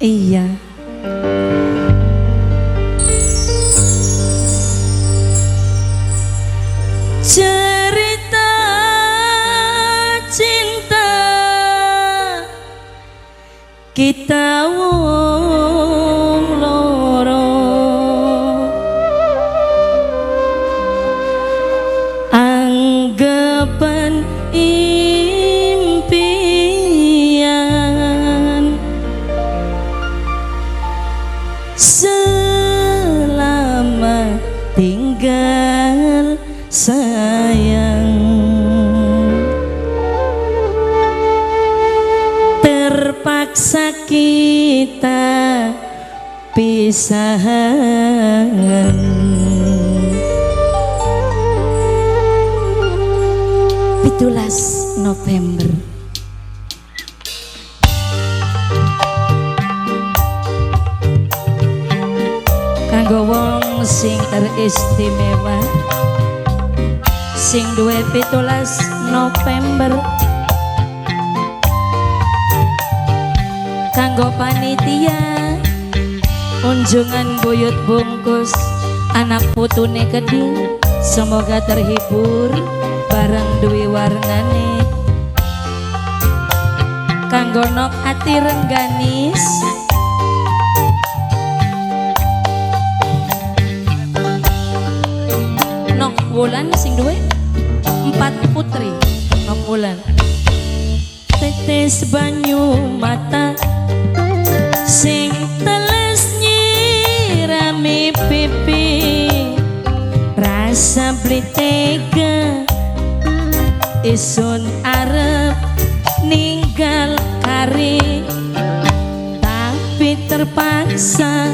Iya. Cerita cinta kita wong loro anggapan impian selamat tinggal sayang, terpaksa kita pisahan. 17 November kanggo wong sing teristimewa sing duwe 17 November kanggo panitia unjungan buyut bungkus anak putune Keding, semoga terhibur bareng duwi warnane kanggo nok ati rengganis nok wulan sing duwe 4 putri nok wulan tetes banyu mata sing teles nyirami pipi rasa beli tega isun arep ninggal kari tapi terpaksa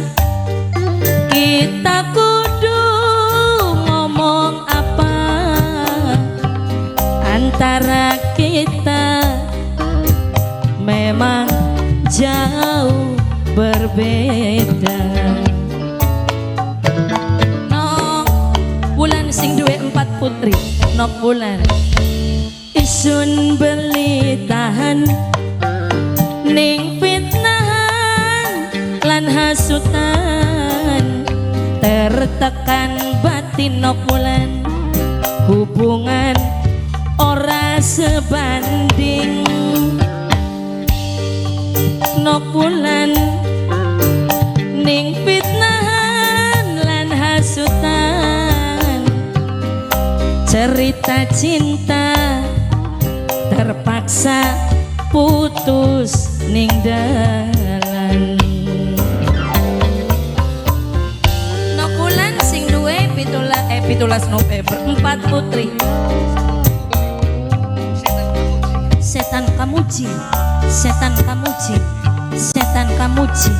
kita kudu ngomong apa antara kita memang jauh berbeda. Nok wulan sing duwe 4 putri nok wulan isun beli tahan ning fitnahan lan hasutan tertekan batin nok wulan hubungan ora sebanding nok wulan ning fitnahan lan hasutan cerita cinta terpaksa putus ning dalan. Nok wulan sing duwe 17 November 4 putri setan kamuji setan kamuji setan kamuji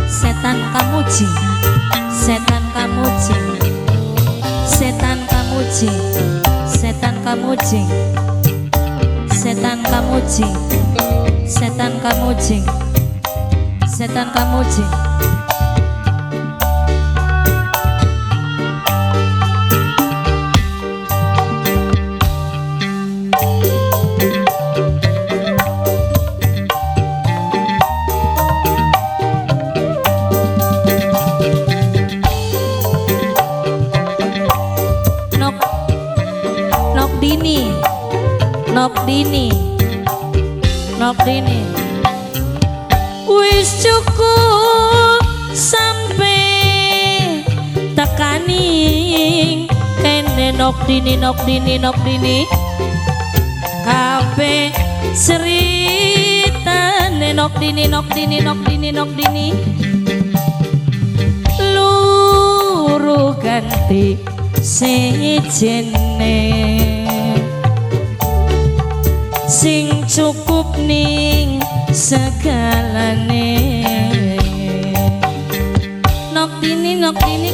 setan kamuji setan kamuji setan kamuji setan kamuji setan kamuji setan kamuji setan kamuji Nok dini wis cukup sampai tekaning kene nok dini kabeh ceritane nok dini luru ganti sejene sing cukup ning segalane nok dini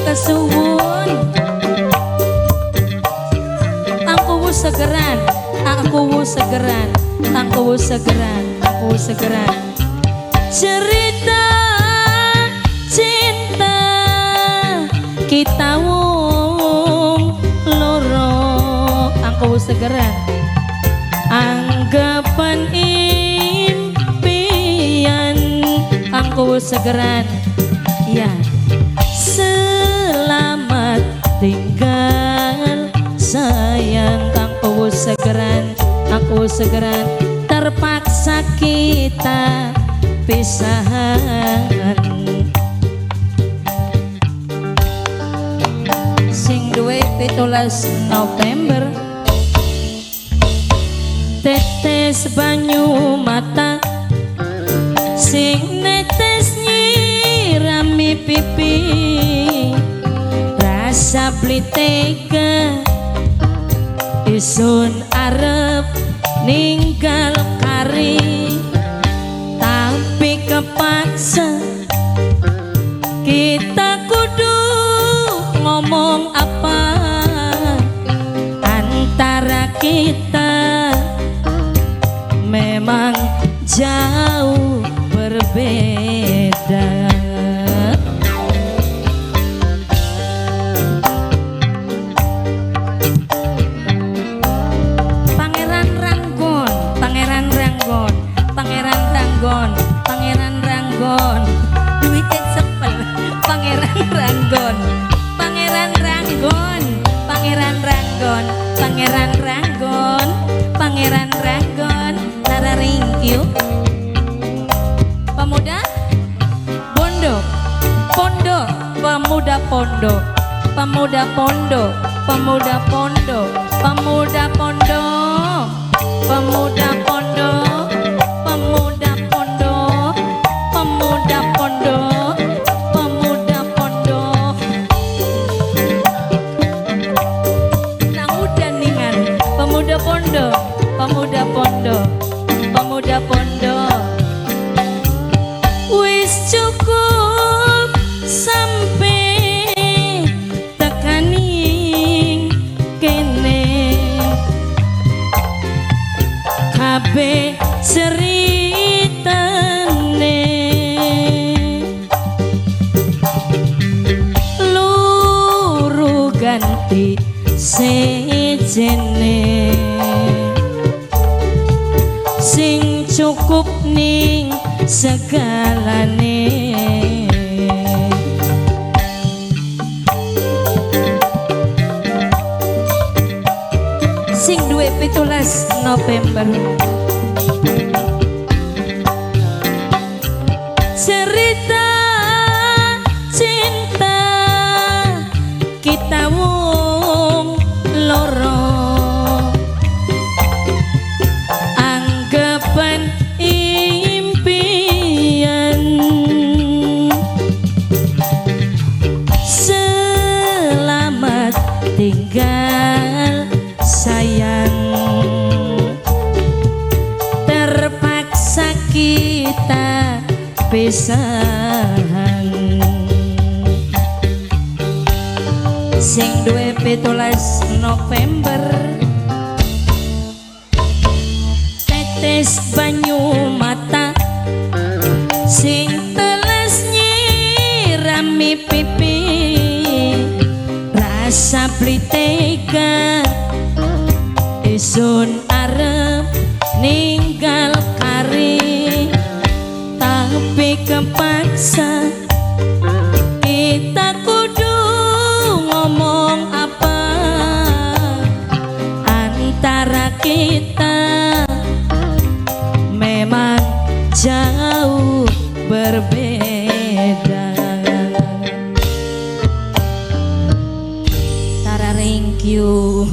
kesuwun aku segeran cerita cinta kita wong loro aku segeran anggapan impian aku segeran. Ya, selamat tinggal sayang kanggo segeran, aku segeran. Terpaksa kita pisahan. Sing duwe 17 November. Tetes banyu mata sing netes nyirami pipi, rasa blitega isun arep ninggal kari, tapi kepaksa kita kudu ngomong apa antara kita memang jauh berbeda. Pangeran Ranggon, Pangeran Ranggon, Pangeran Ranggon, Pangeran Ranggon, duitnya sepel. Pangeran Ranggon, Pangeran Ranggon, Pangeran Ranggon, Pangeran Ranggon, Pangeran Ranggon, Tara Ringkyu. Pemuda Bondo, Pondo, pemuda Pondo, pemuda Pondo, pemuda Pondo, pemuda Pondo, pemuda Pondo, pemuda Pondo, pemuda Pondo, pemuda Pondo. Nah udah ningan, pemuda Pondo, pemuda Pondo, pemuda Pondo. Wis cukup sampai tekaning kene, kabeh ceritane luru ganti sejene, sing cukup ning segalane. Sing duwe 17 November. Cerita cinta kita wong loro, anggapan impian. Selamat tinggal sayang, terpaksa kita pisahan. Sing duwe 17 November. Tetes banyu mata sing teles nyirami pipi, rasa blitega isun arep ninggal kari, tapi kepaksa kita kudu ngomong apa antara kita memang jauh berbeda. Tara Ringkyu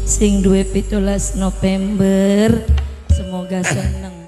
sing duwe 17 November. Semoga seneng.